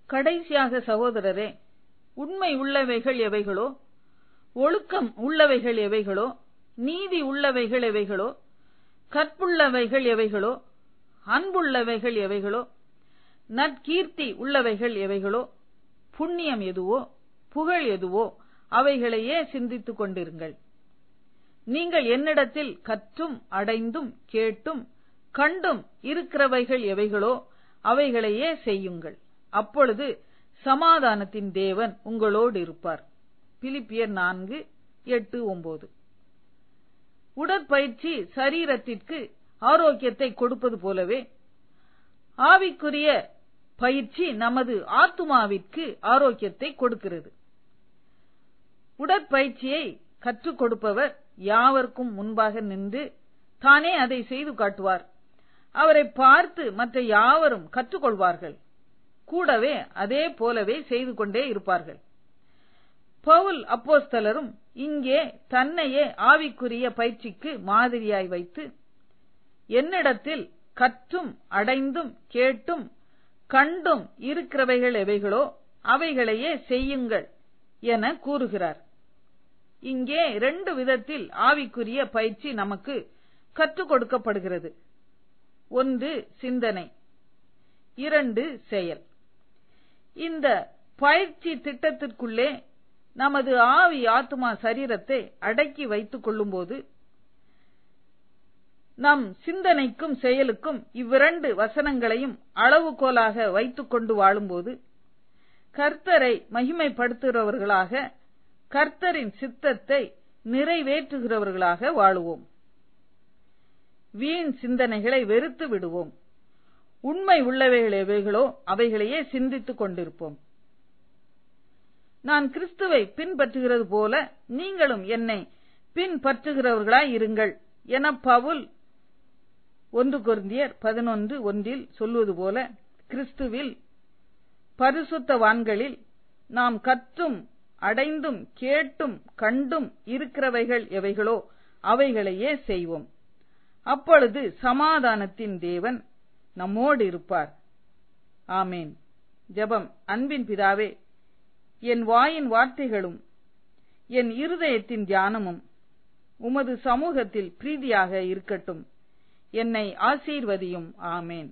கடைசியாக சகோதரரே, உண்மை உள்ளவைகள் எவைகளோ, ஒழுக்கம் உள்ளவைகள் எவைகளோ, நீதி உள்ளவைகள் எவைகளோ, கற்புள்ளவைகள் எவைகளோ, அன்புள்ளவைகள் எவைகளோ, நற்கீர்த்தி உள்ளவைகள் எவைகளோ, புண்ணியம் எதுவோ, புகழ் எதுவோ, அவைகளையே சிந்தித்துக் கொண்டிருங்கள். நீங்கள் என்னிடத்தில் கற்றும் அடைந்தும் கேட்டும் கண்டும் இருக்கிறவைகள் எவைகளோ அவைகளையே செய்யுங்கள். அப்பொழுது சமாதானத்தின் தேவன் உங்களோடு இருப்பார். பிலிப்பியர் 4:8-9. உடற்பயிற்சி சரீரத்திற்கு ஆரோக்கியத்தை கொடுப்பது போலவே ஆவிக்குரிய பயிற்சி நமது ஆத்துமாவிற்கு ஆரோக்கியத்தை கொடுக்கிறது. உடற்பயிற்சியை கற்றுக் கொடுப்பவர் யாவருக்கும் முன்பாக நின்று தானே அதை செய்து காட்டுவார். அவரை பார்த்து மற்ற யாவரும் கற்றுக்கொள்வார்கள். கூடவே அதே போலவே செய்து கொண்டே இருப்பார்கள். பவுல் அப்போஸ்தலரும் இங்கே தன்னையே ஆவிக்குரிய பயிற்சிக்கு மாதிரியாய் வைத்து, என்னிடத்தில் கற்றும் அடைந்தும் கேட்டும் கண்டும் இருக்கிறவைகள் எவைகளோ அவைகளையே செய்யுங்கள் என கூறுகிறார். இங்கே 2 விதத்தில் ஆவிக்குரிய பயிற்சி நமக்கு கற்றுக் கொடுக்கப்படுகிறது. 1 சிந்தனை, 2 செயல். இந்த பயிற்சி திட்டத்திற்குள்ளே நமது ஆவி ஆத்துமா சரீரத்தை அடக்கி வைத்துக் கொள்ளும்போது, நம் சிந்தனைக்கும் செயலுக்கும் இவ்விரண்டு வசனங்களையும் அளவுகோலாக வைத்துக் கொண்டு வாழும்போது, கர்த்தரை மகிமைப்படுத்துகிறவர்களாக, கர்த்தரின் சித்தத்தை நிறைவேற்றுகிறவர்களாக வாழுவோம். வீண் சிந்தனைகளை வெறுத்து விடுவோம். உண்மை உள்ளவைகள் எவைகளோ அவைகளையே சிந்தித்துக் கொண்டிருப்போம். நான் கிறிஸ்துவை பின்பற்றுகிறது போல நீங்களும் என்னை பின்பற்றுகிறவர்களாய் இருங்கள் என பவுல் 1 கொரிந்தியர் 11:1 சொல்வது போல, கிறிஸ்துவில் பரிசுத்தவான்களில் நாம் கற்றும் அடைந்தும் கேட்டும் கண்டும் இருக்கிறவைகள் எவைகளோ அவைகளையே செய்வோம். அப்பொழுது சமாதானத்தின் தேவன் நம்மோடு இருப்பார். ஆமேன். ஜெபம். அன்பின் பிதாவே, என் வாயின் வார்த்தைகளும் என் இருதயத்தின் தியானமும் உமது சமூகத்தில் பிரீதியாக இருக்கட்டும். என்னை ஆசீர்வதியும். ஆமேன்.